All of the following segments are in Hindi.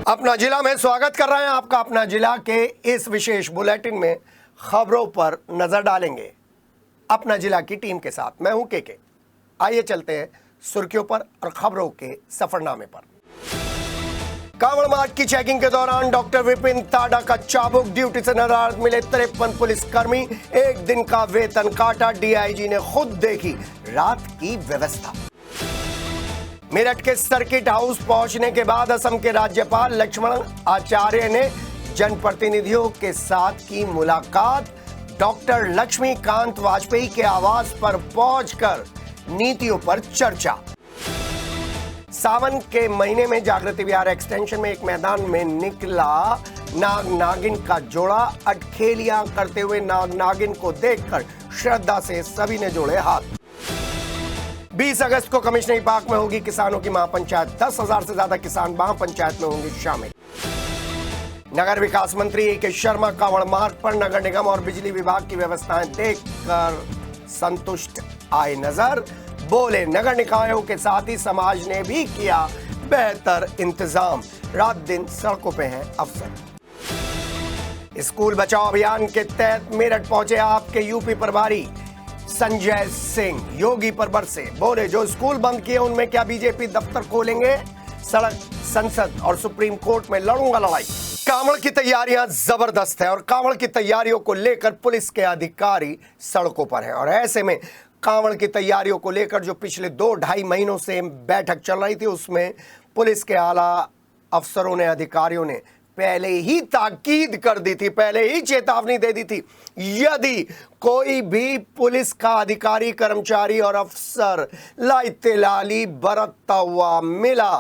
अपना जिला में स्वागत कर रहे हैं आपका। अपना जिला के इस विशेष बुलेटिन में खबरों पर नजर डालेंगे अपना जिला की टीम के साथ। मैं हूं के। आइए चलते हैं सुर्खियों पर और खबरों के सफरनामे पर। कांवड़ मार्ग की चेकिंग के दौरान डॉक्टर विपिन ताडा का चाबुक, ड्यूटी से नदारद मिले 53 पुलिसकर्मी, एक दिन का वेतन काटा, डीआईजी ने खुद देखी रात की व्यवस्था। मेरठ के सर्किट हाउस पहुंचने के बाद असम के राज्यपाल लक्ष्मण आचार्य ने जनप्रतिनिधियों के साथ की मुलाकात। डॉक्टर लक्ष्मीकांत वाजपेयी के आवास पर पहुंचकर नीतियों पर चर्चा। सावन के महीने में जागृति विहार एक्सटेंशन में एक मैदान में निकला नाग नागिन का जोड़ा। अटखेलियां करते हुए नाग नागिन को देखकर श्रद्धा से सभी ने जोड़े हाथ। 20 अगस्त को कमिश्नरी पार्क में होगी किसानों की महापंचायत। 10,000 से ज्यादा किसान महापंचायत में होंगे शामिल। नगर विकास मंत्री ए के शर्मा कांवड़ मार्ग पर नगर निगम और बिजली विभाग की व्यवस्थाएं देखकर संतुष्ट आए नजर। बोले, नगर निकायों के साथ ही समाज ने भी किया बेहतर इंतजाम, रात दिन सड़कों पे हैं अफसर। स्कूल बचाओ अभियान के तहत मेरठ पहुंचे आपके यूपी प्रभारी संजय सिंह, योगी पर बरसे। बोले, जो स्कूल बंद किए उनमें क्या बीजेपी दफ्तर खोलेंगे? सड़क, संसद और सुप्रीम कोर्ट में लड़ूंगा लड़ाई। कांवड़ की तैयारियां जबरदस्त है और कांवड़ की तैयारियों को लेकर पुलिस के अधिकारी सड़कों पर हैं। और ऐसे में कांवड़ की तैयारियों को लेकर जो पिछले 2-2.5 महीनों से बैठक चल रही थी, उसमें पुलिस के आला अफसरों ने, अधिकारियों ने पहले ही ताकीद कर दी थी, पहले ही चेतावनी दे दी थी, यदि कोई भी पुलिस का अधिकारी, कर्मचारी और अफसर लाइतेलाली बरतता हुआ मिला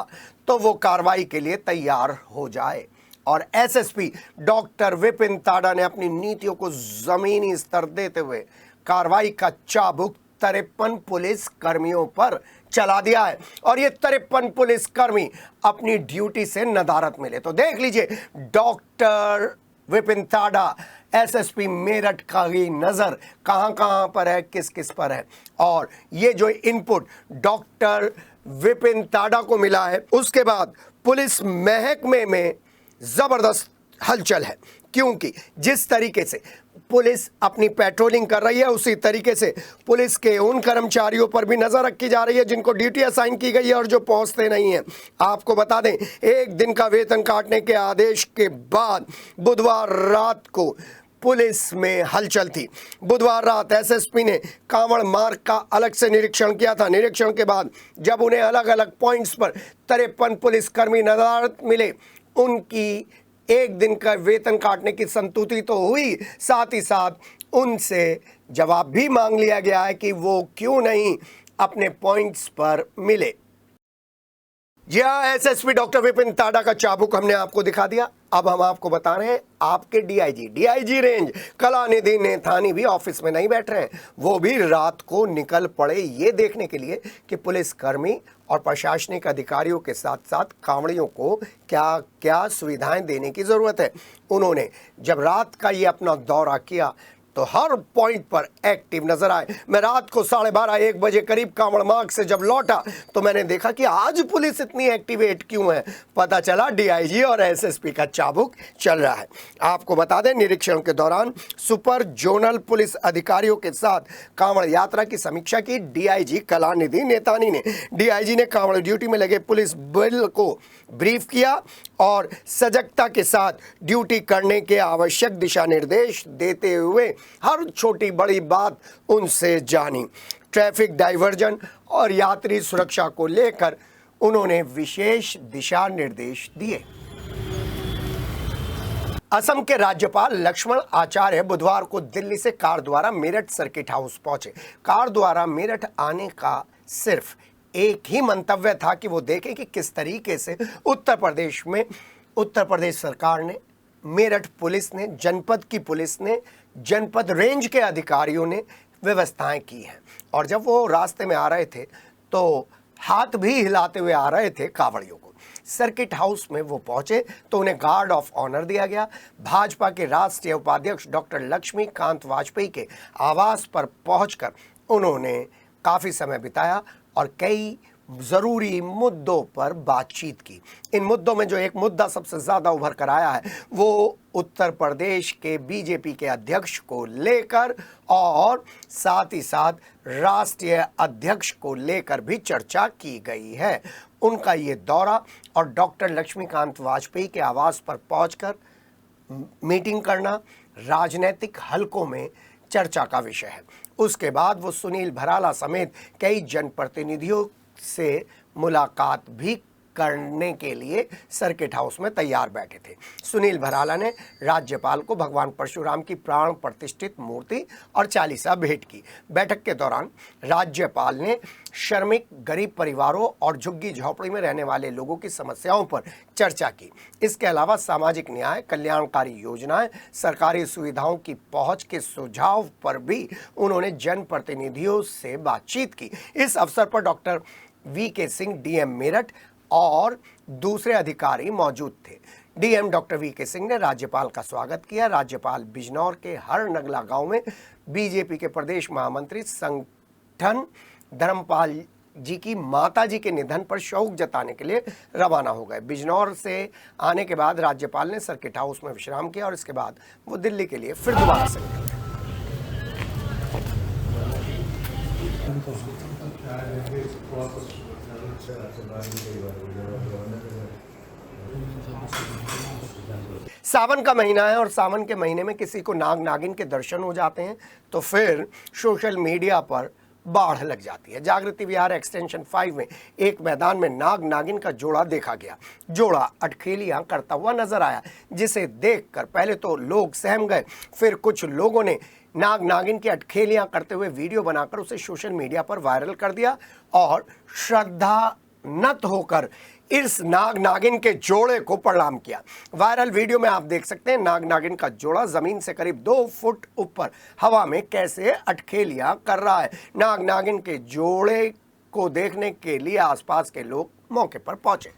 तो वो कार्रवाई के लिए तैयार हो जाए। और एसएसपी डॉक्टर विपिन ताडा ने अपनी नीतियों को जमीनी स्तर देते हुए कार्रवाई का चाबुक 53 पुलिस कर्मियों पर चला दिया है। और ये 53 पुलिस कर्मी अपनी ड्यूटी से नदारद मिले। तो देख लीजिए डॉक्टर विपिन ताडा, एसएसपी मेरठ का ही नजर कहां पर है, किस किस पर है। और ये जो इनपुट डॉक्टर विपिन ताडा को मिला है, उसके बाद पुलिस महकमे में जबरदस्त हलचल है। क्योंकि जिस तरीके से पुलिस अपनी पेट्रोलिंग कर रही है, उसी तरीके से पुलिस के उन कर्मचारियों पर भी नजर रखी जा रही है जिनको ड्यूटी असाइन की गई है और जो पहुंचते नहीं हैं। आपको बता दें, एक दिन का वेतन काटने के आदेश के बाद बुधवार रात को पुलिस में हलचल थी। बुधवार रात एसएसपी ने कांवड़ मार्ग का अलग से निरीक्षण किया था। निरीक्षण के बाद जब उन्हें अलग अलग पॉइंट्स पर 53 पुलिसकर्मी नदारद मिले, उनकी एक दिन का वेतन काटने की संतुष्टि तो हुई, साथ ही साथ उनसे जवाब भी मांग लिया गया है कि वो क्यों नहीं अपने पॉइंट्स पर मिले। जी हाँ, एसएसपी डॉक्टर विपिन ताडा का चाबुक हमने आपको दिखा दिया। अब हम आपको बता रहे हैं आपके डीआईजी रेंज कलानिधि नैथानी भी ऑफिस में नहीं बैठ रहे हैं। वो भी रात को निकल पड़े ये देखने के लिए कि पुलिसकर्मी और प्रशासनिक अधिकारियों के साथ साथ कांवड़ियों को क्या क्या सुविधाएं देने की जरूरत है। उन्होंने जब रात का ये अपना दौरा किया तो हर पॉइंट पर एक्टिव नजर आए। मैं रात को 12:30-1 बजे करीब कांवड़ मार्ग से जब लौटा तो मैंने देखा कि आज पुलिस इतनी एक्टिवेट क्यों है। पता चला डीआईजी और एसएसपी का चाबुक चल रहा है। आपको बता दें, निरीक्षण के दौरान सुपर जोनल पुलिस अधिकारियों के साथ कांवड़ यात्रा की समीक्षा की डीआईजी कलानिधि नैथानी ने। डीआईजी ने कांवड़ ड्यूटी में लगे पुलिस बल को ब्रीफ किया और सजगता के साथ ड्यूटी करने के आवश्यक दिशा निर्देश देते हुए हर छोटी बड़ी बात उनसे जानी। ट्रैफिक डाइवर्जन और यात्री सुरक्षा को लेकर उन्होंने विशेष दिशा निर्देश दिए। असम के राज्यपाल लक्ष्मण आचार्य बुधवार को दिल्ली से कार द्वारा मेरठ सर्किट हाउस पहुंचे। कार द्वारा मेरठ आने का सिर्फ एक ही मंतव्य था कि वो देखें कि किस तरीके से उत्तर प्रदेश सरकार ने, मेरठ पुलिस ने, जनपद की पुलिस ने, जनपद रेंज के अधिकारियों ने व्यवस्थाएं की हैं। और जब वो रास्ते में आ रहे थे तो हाथ भी हिलाते हुए आ रहे थे कांवड़ियों को। सर्किट हाउस में वो पहुंचे तो उन्हें गार्ड ऑफ ऑनर दिया गया। भाजपा के राष्ट्रीय उपाध्यक्ष डॉक्टर लक्ष्मीकांत वाजपेयी के आवास पर पहुंचकर उन्होंने काफ़ी समय बिताया और कई जरूरी मुद्दों पर बातचीत की। इन मुद्दों में जो एक मुद्दा सबसे ज्यादा उभर कर आया है वो उत्तर प्रदेश के बीजेपी के अध्यक्ष को लेकर और साथ ही साथ राष्ट्रीय अध्यक्ष को लेकर भी चर्चा की गई है। उनका ये दौरा और डॉक्टर लक्ष्मीकांत वाजपेयी के आवास पर पहुंचकर मीटिंग करना राजनीतिक हलकों में चर्चा का विषय है। उसके बाद वो सुनील भराला समेत कई जनप्रतिनिधियों से मुलाकात भी करने के लिए सर्किट हाउस में तैयार बैठे थे। सुनील भराला ने राज्यपाल को भगवान परशुराम की प्राण प्रतिष्ठित मूर्ति और चालीसा भेंट की। बैठक के दौरान राज्यपाल ने श्रमिक, गरीब परिवारों और झुग्गी झोपड़ी में रहने वाले लोगों की समस्याओं पर चर्चा की। इसके अलावा सामाजिक न्याय, कल्याणकारी योजनाएं, सरकारी सुविधाओं की पहुंच के सुझाव पर भी उन्होंने जनप्रतिनिधियों से बातचीत की। इस अवसर पर doctor VK Singh, DM Meerut और दूसरे अधिकारी मौजूद थे। डीएम डॉक्टर वीके सिंह ने राज्यपाल का स्वागत किया। राज्यपाल बिजनौर के हर नगला गांव में बीजेपी के प्रदेश महामंत्री संगठन धर्मपाल जी की माता जी के निधन पर शोक जताने के लिए रवाना हो गए। बिजनौर से आने के बाद राज्यपाल ने सर्किट हाउस में विश्राम किया और इसके बाद वो दिल्ली के लिए फिर दोबारा से निकल गए। सावन का महीना है और सावन के महीने में किसी को नाग नागिन के दर्शन हो जाते हैं तो फिर सोशल मीडिया पर बाढ़ लग जाती है। जागृति विहार एक्सटेंशन 5 में एक मैदान में नाग नागिन का जोड़ा देखा गया। जोड़ा अटखेलियां करता हुआ नजर आया, जिसे देखकर पहले तो लोग सहम गए, फिर कुछ लोगों ने नाग नागिन की अटखेलियां करते हुए वीडियो बनाकर उसे सोशल मीडिया पर वायरल कर दिया और श्रद्धानत होकर इस नाग नागिन के जोड़े को प्रणाम किया। वायरल वीडियो में आप देख सकते हैं नाग नागिन का जोड़ा जमीन से करीब 2 फुट ऊपर हवा में कैसे अटखेलियां कर रहा है। नाग नागिन के जोड़े को देखने के लिए आसपास के लोग मौके पर पहुंचे।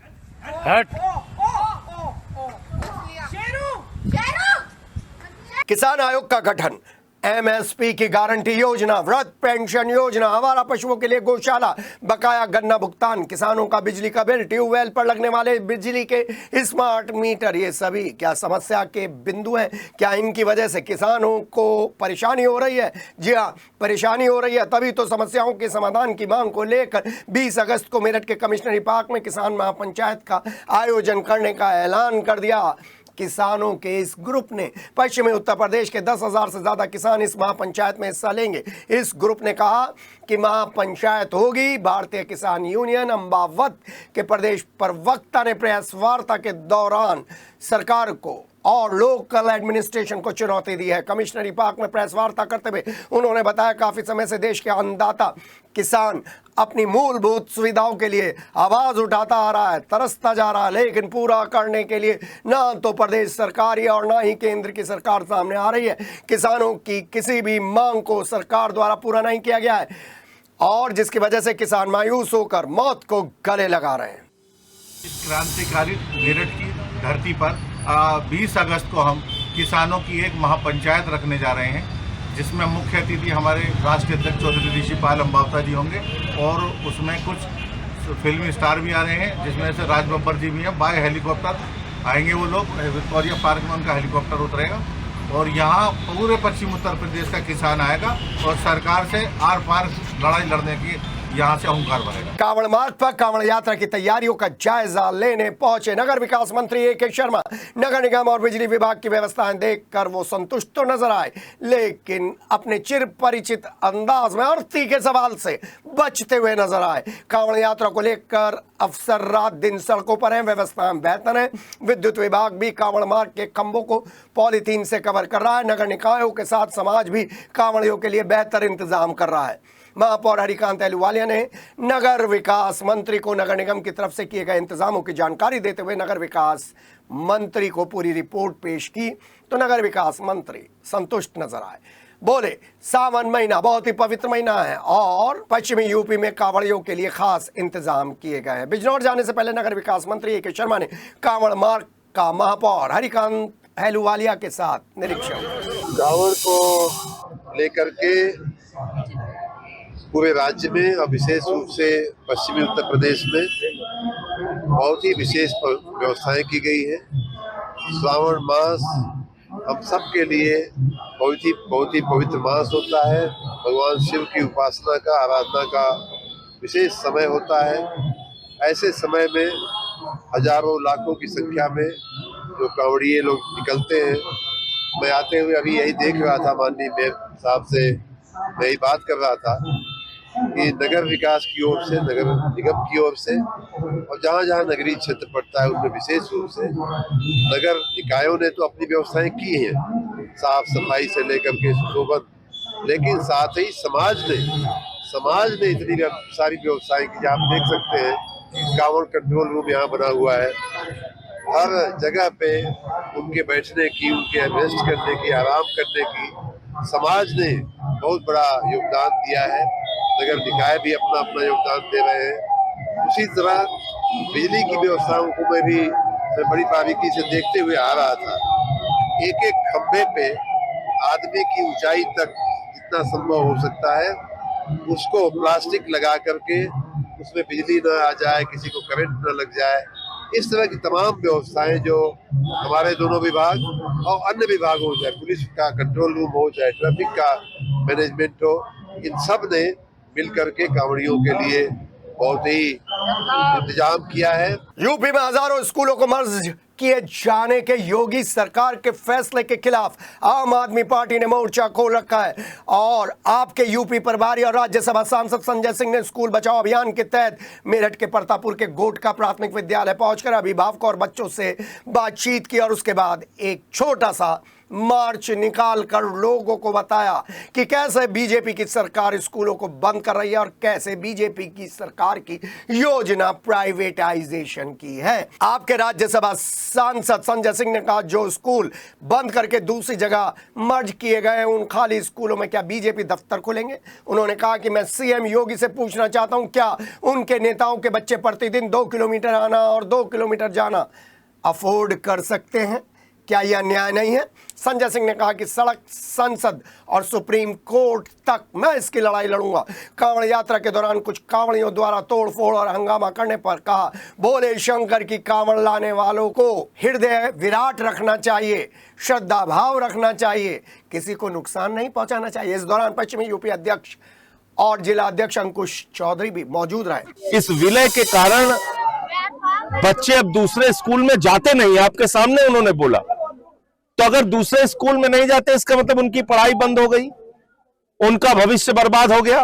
किसान आयोग का गठन, एमएसपी की गारंटी योजना, वृद्ध पेंशन योजना, आवारा पशुओं के लिए गौशाला, बकाया गन्ना भुगतान, किसानों का बिजली का बिल, ट्यूबवेल पर लगने वाले बिजली के स्मार्ट मीटर, ये सभी क्या समस्या के बिंदु हैं? क्या इनकी वजह से किसानों को परेशानी हो रही है? जी हाँ, परेशानी हो रही है। तभी तो समस्याओं के समाधान की मांग को लेकर 20 अगस्त को मेरठ के कमिश्नरी पार्क में किसान महापंचायत का आयोजन करने का ऐलान कर दिया। किसानों के इस ग्रुप ने, पश्चिमी उत्तर प्रदेश के 10,000 से ज्यादा किसान इस महापंचायत में हिस्सा लेंगे। इस ग्रुप ने कहा कि महापंचायत होगी। भारतीय किसान यूनियन अम्बावत के प्रदेश प्रवक्ता ने प्रेस वार्ता के दौरान सरकार को और लोकल एडमिनिस्ट्रेशन को चुनौती दी है। कमिश्नरी पार्क में प्रेस वार्ता करते हुए उन्होंने बताया काफी समय से देश के अन्नदाता किसान अपनी मूलभूत सुविधाओं के लिए आवाज उठाता आ रहा है, तरसता जा रहा है, लेकिन पूरा करने के लिए ना तो प्रदेश सरकार और ना ही केंद्र की सरकार सामने आ रही है। किसानों की किसी भी मांग को सरकार द्वारा पूरा नहीं किया गया है और जिसकी वजह से किसान मायूस होकर मौत को गले लगा रहे हैं। इस क्रांतिकारी मेरठ की धरती पर 20 अगस्त को हम किसानों की एक महापंचायत रखने जा रहे हैं, जिसमें मुख्य अतिथि हमारे राष्ट्रीय अध्यक्ष चौधरी ऋषिपाल अम्बावता जी होंगे और उसमें कुछ फिल्मी स्टार भी आ रहे हैं, जिसमें से राज बब्बर जी भी हैं। बाय हेलीकॉप्टर आएंगे वो लोग, विक्टोरिया पार्क में उनका हेलीकॉप्टर उतरेगा और यहाँ पूरे पश्चिम उत्तर प्रदेश का किसान आएगा और सरकार से आर पार लड़ाई लड़ने की यहाँ से अहंकार बढ़ेगा। कांवड़ मार्ग पर कांवड़ यात्रा की तैयारियों का जायजा लेने पहुंचे नगर विकास मंत्री ए.के. शर्मा। नगर निगम और बिजली विभाग की व्यवस्थाएं देखकर वो संतुष्ट तो नजर आए, लेकिन अपने चिर परिचित अंदाज में अर्थी के सवाल से बचते हुए नजर आए। कांवड़ यात्रा को लेकर अफसर रात दिन सड़कों पर हैं, व्यवस्थाएं बेहतर हैं। विद्युत विभाग भी कांवड़ मार्ग के खंभों को पॉलीथीन से कवर कर रहा है। नगर निकायों के साथ समाज भी कांवड़ियों के लिए बेहतर इंतजाम कर रहा है। महापौर हरिकांत अहलूवालिया ने नगर विकास मंत्री को नगर निगम की तरफ से किए गए इंतजामों की जानकारी देते हुए नगर विकास मंत्री को पूरी रिपोर्ट पेश की तो नगर विकास मंत्री संतुष्ट नजर आए। बोले सावन महीना बहुत ही पवित्र महीना है और पश्चिमी यूपी में कांवड़ियों के लिए खास इंतजाम किए गए हैं। बिजनौर जाने से पहले नगर विकास मंत्री ए.के. शर्मा ने कांवड़ मार्ग का महापौर हरिकांत अहलूवालिया के साथ निरीक्षण। कांवड़ को लेकर के पूरे राज्य में और विशेष रूप से पश्चिमी उत्तर प्रदेश में बहुत ही विशेष व्यवस्थाएं की गई है। श्रावण मास हम सब के लिए बहुत ही पवित्र मास होता है। भगवान शिव की उपासना का, आराधना का विशेष समय होता है। ऐसे समय में हजारों लाखों की संख्या में जो कांवड़िए लोग निकलते हैं। मैं आते हुए अभी यही देख रहा था, माननीय मेयर साहब से मैं यही बात कर रहा था कि नगर विकास की ओर से, नगर निगम की ओर से और जहाँ जहाँ नगरीय क्षेत्र पड़ता है उनमें विशेष रूप से नगर निकायों ने तो अपनी व्यवस्थाएं की हैं, साफ सफाई से लेकर के सुशोभन, लेकिन साथ ही समाज ने इतनी सारी व्यवस्थाएं की। आप देख सकते हैं कांवड़ कंट्रोल रूम यहाँ बना हुआ है। हर जगह पे उनके बैठने की, उनके रेस्ट करने की, आराम करने की समाज ने बहुत बड़ा योगदान दिया है। नगर निकाय भी अपना अपना योगदान दे रहे हैं। उसी तरह बिजली की व्यवस्थाओं को मैं बड़ी बारीकी से देखते हुए आ रहा था। एक एक खंभे पे आदमी की ऊंचाई तक जितना संभव हो सकता है उसको प्लास्टिक लगा करके उसमें बिजली न आ जाए, किसी को करंट न लग जाए, इस तरह की तमाम व्यवस्थाएं जो हमारे दोनों विभाग और अन्य विभाग हो, चाहे पुलिस का कंट्रोल रूम हो, चाहे ट्रैफिक का मैनेजमेंट हो, इन सब ने मिल करके कांवड़ियों के लिए बहुत ही इंतजाम किया है। यूपी में हजारों स्कूलों को मर्ज किए जाने के योगी सरकार के फैसले के खिलाफ आम आदमी पार्टी ने मोर्चा खोल रखा है और आपके यूपी प्रभारी और राज्यसभा सांसद संजय सिंह ने स्कूल बचाओ अभियान के तहत मेरठ के परतापुर के गोटका प्राथमिक विद्यालय पहुंचकर अभिभावकों और बच्चों से बातचीत की और उसके बाद एक छोटा सा मार्च निकाल कर लोगों को बताया कि कैसे बीजेपी की सरकार स्कूलों को बंद कर रही है और कैसे बीजेपी की सरकार की योजना प्राइवेटाइजेशन की है। आपके राज्यसभा सांसद संजय सिंह ने कहा जो स्कूल बंद करके दूसरी जगह मर्ज किए गए उन खाली स्कूलों में क्या बीजेपी दफ्तर खोलेंगे। उन्होंने कहा कि मैं सीएम योगी से पूछना चाहता हूं क्या उनके नेताओं के बच्चे प्रतिदिन 2 किलोमीटर आना और 2 किलोमीटर जाना अफोर्ड कर सकते हैं, क्या यह न्याय नहीं है। संजय सिंह ने कहा कि सड़क, संसद और सुप्रीम कोर्ट तक मैं इसकी लड़ाई लड़ूंगा। कांवड़ यात्रा के दौरान कुछ कांवड़ियों द्वारा तोड़फोड़ और हंगामा करने पर कहा भोले शंकर की कांवड़ लाने वालों को हृदय विराट रखना चाहिए, श्रद्धा भाव रखना चाहिए, किसी को नुकसान नहीं पहुंचाना चाहिए। इस दौरान पश्चिमी यूपी अध्यक्ष और जिला अध्यक्ष अंकुश चौधरी भी मौजूद रहे। इस विलय के कारण बच्चे अब दूसरे स्कूल में जाते नहीं, आपके सामने उन्होंने बोला। तो अगर दूसरे स्कूल में नहीं जाते इसका मतलब उनकी पढ़ाई बंद हो गई, उनका भविष्य बर्बाद हो गया।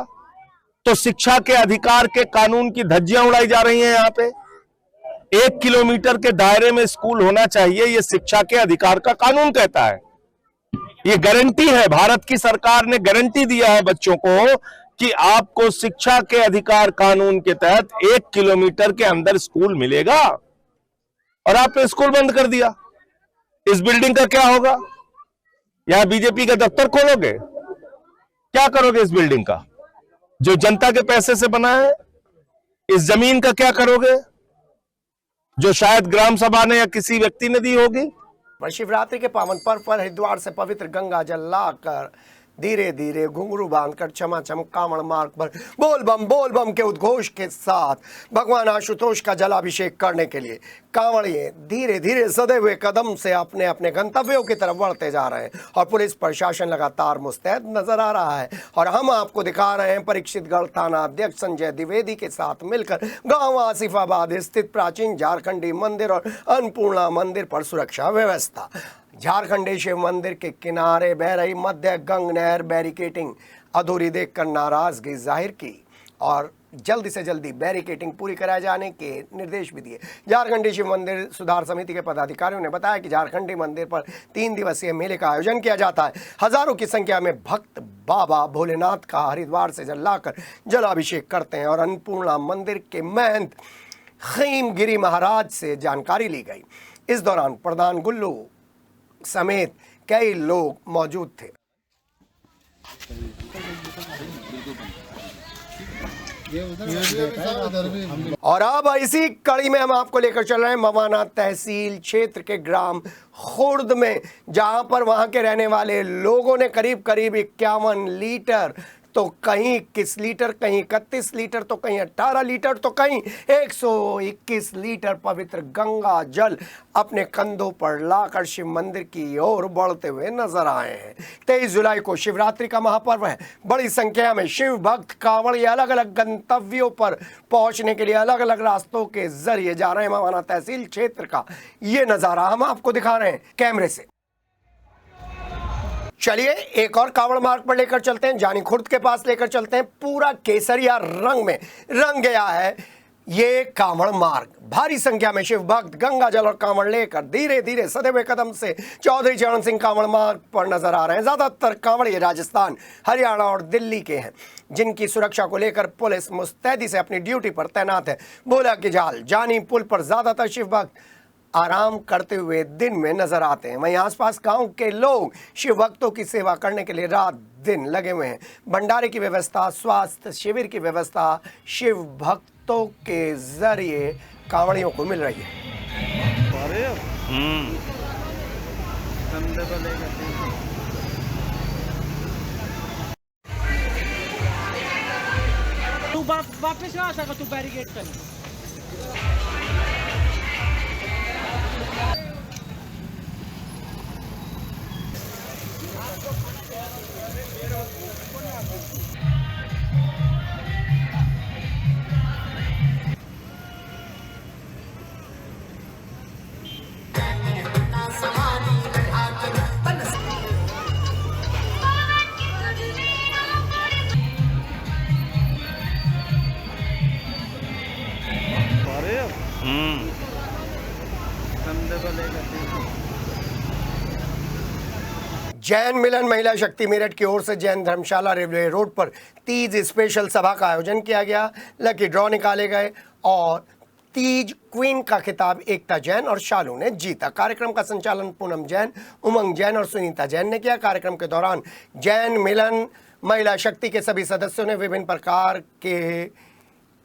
तो शिक्षा के अधिकार के कानून की धज्जियां उड़ाई जा रही हैं। यहाँ पे 1 किलोमीटर के दायरे में स्कूल होना चाहिए, ये शिक्षा के अधिकार का कानून कहता है। ये गारंटी है, भारत की सरकार ने गारंटी दिया है बच्चों को कि आपको शिक्षा के अधिकार कानून के तहत 1 किलोमीटर के अंदर स्कूल मिलेगा, और आपने स्कूल बंद कर दिया। इस बिल्डिंग का क्या होगा? यहां बीजेपी का दफ्तर खोलोगे? क्या करोगे इस बिल्डिंग का जो जनता के पैसे से बना है? इस जमीन का क्या करोगे जो शायद ग्राम सभा ने या किसी व्यक्ति ने दी होगी? शिवरात्रि के पावन पर्व पर हरिद्वार से पवित्र गंगा जल लाकर धीरे धीरे घुंघरू बांधकर छमाछम कांवड़ मार्ग पर बोल बम के उद्घोष के साथ भगवान आशुतोष का जलाभिषेक करने के लिए कांवड़िए धीरे धीरे सदे हुए कदम से अपने अपने गंतव्यों की तरफ बढ़ते जा रहे हैं और पुलिस प्रशासन लगातार मुस्तैद नजर आ रहा है। और हम आपको दिखा रहे हैं परीक्षितगढ़ थाना अध्यक्ष संजय द्विवेदी के साथ मिलकर गांव आसिफाबाद स्थित प्राचीन झारखंडी मंदिर और अन्नपूर्णा मंदिर पर सुरक्षा व्यवस्था। झारखंडी शिव मंदिर के किनारे बह रही मध्य गंग नहर बैरिकेटिंग अधूरी देखकर नाराजगी जाहिर की और जल्दी से जल्दी बैरिकेटिंग पूरी कराए जाने के निर्देश भी दिए। झारखंडी शिव मंदिर सुधार समिति के पदाधिकारियों ने बताया कि झारखंडी मंदिर पर 3 दिवसीय मेले का आयोजन किया जाता है। हजारों की संख्या में भक्त बाबा भोलेनाथ का हरिद्वार से जल लाकर जलाभिषेक करते हैं और अन्नपूर्णा मंदिर के महंत खीमगिरी महाराज से जानकारी ली गई। इस दौरान प्रधान गुल्लू समेत कई लोग मौजूद थे। और अब इसी कड़ी में हम आपको लेकर चल रहे हैं मवाना तहसील क्षेत्र के ग्राम खुर्द में, जहां पर वहां के रहने वाले लोगों ने करीब 51 लीटर तो कहीं 21 लीटर, कहीं 31 लीटर, तो कहीं 18 लीटर, तो कहीं 121 लीटर पवित्र गंगा जल अपने कंधों पर लाकर शिव मंदिर की ओर बढ़ते हुए नजर आए हैं। 23 जुलाई को शिवरात्रि का महापर्व है। बड़ी संख्या में शिव भक्त कांवड़िए अलग अलग गंतव्यों पर पहुंचने के लिए अलग अलग रास्तों के जरिए जा रहे हैं। मवाना तहसील क्षेत्र का ये नजारा हम आपको दिखा रहे हैं कैमरे से। चलिए एक और कांवड़ मार्ग पर लेकर चलते हैं, जानी खुर्द के पास लेकर चलते हैं। पूरा केसरिया रंग में रंग गया है ये कांवड़ मार्ग। भारी संख्या में शिव भक्त गंगा जल और कांवड़ लेकर धीरे धीरे सदैव कदम से चौधरी चरण सिंह कांवड़ मार्ग पर नजर आ रहे हैं। ज्यादातर कांवड़िए राजस्थान, हरियाणा और दिल्ली के हैं, जिनकी सुरक्षा को लेकर पुलिस मुस्तैदी से अपनी ड्यूटी पर तैनात है। बोला कि जाल जानी पुल पर ज्यादातर शिव भक्त आराम करते हुए दिन में नजर आते हैं। वहीं आसपास गांव के लोग शिव भक्तों की सेवा करने के लिए रात दिन लगे हुए हैं। भंडारे की व्यवस्था, स्वास्थ्य शिविर की व्यवस्था शिव भक्तों के जरिए कांवड़ियों को मिल रही है। तू वापस आ सका, तू बैरिकेड कर। जैन मिलन महिला शक्ति मेरठ की ओर से जैन धर्मशाला रेलवे रोड पर तीज स्पेशल सभा का आयोजन किया गया। लकी ड्रॉ निकाले गए और तीज क्वीन का खिताब एकता जैन और शालू ने जीता। कार्यक्रम का संचालन पूनम जैन, उमंग जैन और सुनीता जैन ने किया। कार्यक्रम के दौरान जैन मिलन महिला शक्ति के सभी सदस्यों ने विभिन्न प्रकार के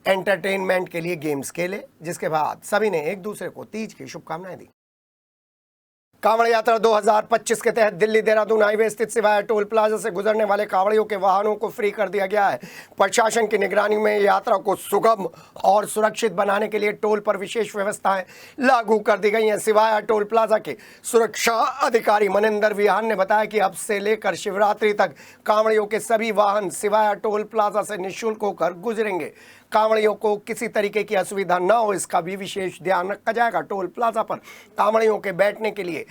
एंटरटेनमेंट के लिए गेम्स खेले, जिसके बाद सभी ने एक दूसरे को तीज की शुभकामनाएं दी। कांवड़ यात्रा 2025 के तहत दिल्ली देहरादून हाईवे स्थित सिवाया टोल प्लाजा से गुजरने वाले कांवड़ियों के वाहनों को फ्री कर दिया गया है। प्रशासन की निगरानी में यात्रा को सुगम और सुरक्षित बनाने के लिए टोल पर विशेष व्यवस्थाएं लागू कर दी गई हैं। सिवाया टोल प्लाजा के सुरक्षा अधिकारी मनिंदर विहान ने बताया कि अब से लेकर शिवरात्रि तक कांवड़ियों के सभी वाहन सिवाया टोल प्लाजा से निःशुल्क होकर गुजरेंगे। कांवड़ियों को किसी तरीके की असुविधा न हो, इसका भी विशेष ध्यान रखा जाएगा। टोल प्लाजा पर कांवड़ियों के बैठने के लिए,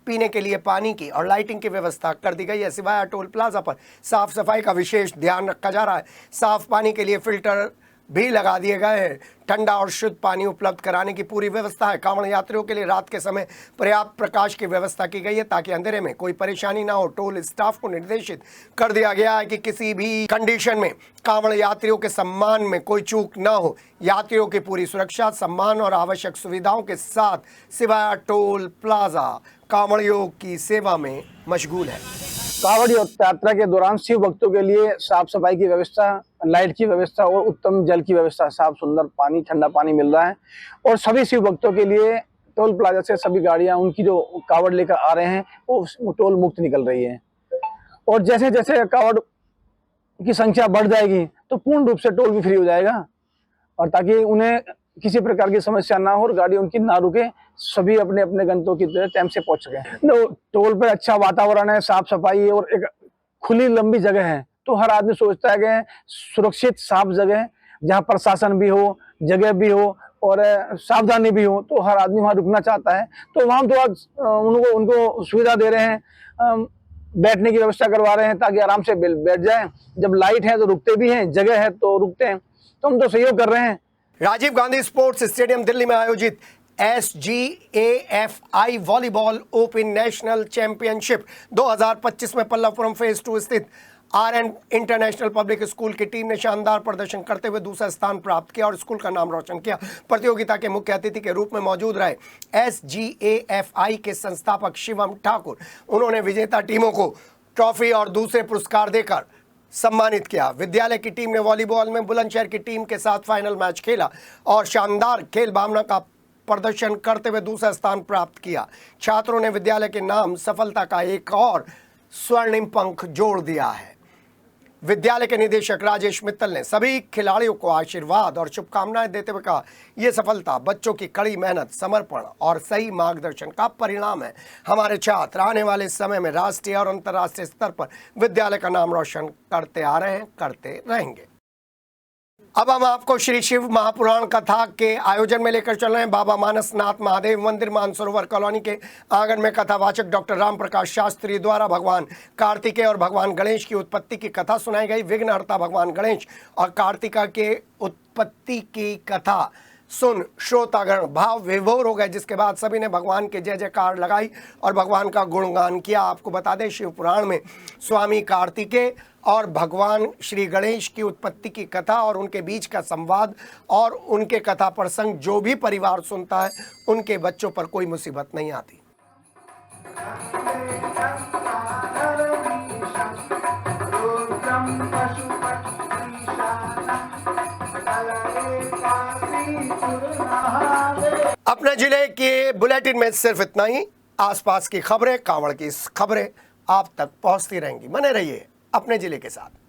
पीने के लिए पानी की और लाइटिंग की व्यवस्था कर दी गई है। सिवाया टोल प्लाजा पर साफ सफाई का विशेष ध्यान रखा जा रहा है। साफ पानी के लिए फिल्टर भी लगा दिए गए हैं। ठंडा और शुद्ध पानी उपलब्ध कराने की पूरी व्यवस्था है। कांवड़ यात्रियों के लिए रात के समय पर्याप्त प्रकाश की व्यवस्था की गई है ताकि अंधेरे में कोई परेशानी ना हो। टोल स्टाफ को निर्देशित कर दिया गया है कि किसी भी कंडीशन में कांवड़ यात्रियों के सम्मान में कोई चूक न हो। यात्रियों की पूरी सुरक्षा, सम्मान और आवश्यक सुविधाओं के साथ सिवाया टोल प्लाजा कांवड़ियों की सेवा में मशगूल है। कांवड़ यात्रा के दौरान शिव भक्तों के लिए साफ सफाई की व्यवस्था, लाइट की व्यवस्था और उत्तम जल की व्यवस्था, साफ सुंदर पानी, ठंडा पानी मिल रहा है। और सभी शिव भक्तों के लिए टोल प्लाजा से सभी गाड़ियां उनकी जो कांवड़ लेकर आ रहे हैं वो टोल मुक्त निकल रही है। और जैसे जैसे कांवड़ की संख्या बढ़ जाएगी तो पूर्ण रूप से टोल भी फ्री हो जाएगा, और ताकि उन्हें किसी प्रकार की समस्या ना हो और गाड़ी उनकी ना रुके, सभी अपने अपने गंतव्य की तरह टाइम से पहुंच सके। टोल पे अच्छा वातावरण है, साफ सफाई और एक खुली लंबी जगह है, तो हर आदमी सोचता है कि सुरक्षित साफ जगह जहाँ प्रशासन भी हो, जगह भी हो और सावधानी भी हो, तो हर आदमी वहाँ रुकना चाहता है। तो वहाँ तो उनको सुविधा दे रहे हैं, बैठने की व्यवस्था करवा रहे हैं ताकि आराम से बैठ जाएं। जब लाइट है तो रुकते भी हैं, जगह है तो रुकते हैं, तो हम तो सहयोग कर रहे हैं। राजीव गांधी स्पोर्ट्स स्टेडियम दिल्ली में आयोजित SGAFI volleyball open national championship 2025 में पल्लवपुरम फेज 2 स्थित RN इंटरनेशनल पब्लिक स्कूल की टीम ने शानदार प्रदर्शन करते हुए दूसरा स्थान प्राप्त किया और स्कूल का नाम रोशन किया। प्रतियोगिता के मुख्य अतिथि के रूप में मौजूद रहे SGAFI के संस्थापक शिवम ठाकुर। उन्होंने विजेता टीमों को ट्रॉफी और दूसरे पुरस्कार देकर सम्मानित किया। विद्यालय की टीम ने वॉलीबॉल में बुलंदशहर की टीम के साथ फाइनल मैच खेला और शानदार खेल भावना का प्रदर्शन करते हुए दूसरा स्थान प्राप्त किया। छात्रों ने विद्यालय के नाम सफलता का एक और स्वर्णिम पंख जोड़ दिया है। विद्यालय के निदेशक राजेश मित्तल ने सभी खिलाड़ियों को आशीर्वाद और शुभकामनाएं देते हुए कहा, ये सफलता बच्चों की कड़ी मेहनत, समर्पण और सही मार्गदर्शन का परिणाम है। हमारे छात्र आने वाले समय में राष्ट्रीय और अंतर्राष्ट्रीय स्तर पर विद्यालय का नाम रोशन करते आ रहे हैं, करते रहेंगे। अब हम आपको श्री शिव महापुराण कथा के आयोजन में लेकर चल रहे हैं। बाबा मानसनाथ महादेव मंदिर मानसरोवर कॉलोनी के आंगन में कथावाचक डॉक्टर राम प्रकाश शास्त्री द्वारा भगवान कार्तिकेय और भगवान गणेश की उत्पत्ति की कथा सुनाई गई। विघ्नहर्ता भगवान गणेश और कार्तिका के उत्पत्ति की कथा सुन श्रोतागण भाव विभोर हो गए, जिसके बाद सभी ने भगवान के जय जयकार लगाई और भगवान का गुणगान किया। आपको बता दें, शिव पुराण में स्वामी कार्तिकेय और भगवान श्री गणेश की उत्पत्ति की कथा और उनके बीच का संवाद और उनके कथा प्रसंग जो भी परिवार सुनता है, उनके बच्चों पर कोई मुसीबत नहीं आती। अपने जिले के बुलेटिन में सिर्फ इतना ही। आसपास की खबरें, कांवड़ की खबरें आप तक पहुंचती रहेंगी। बने रहिए अपने जिले के साथ।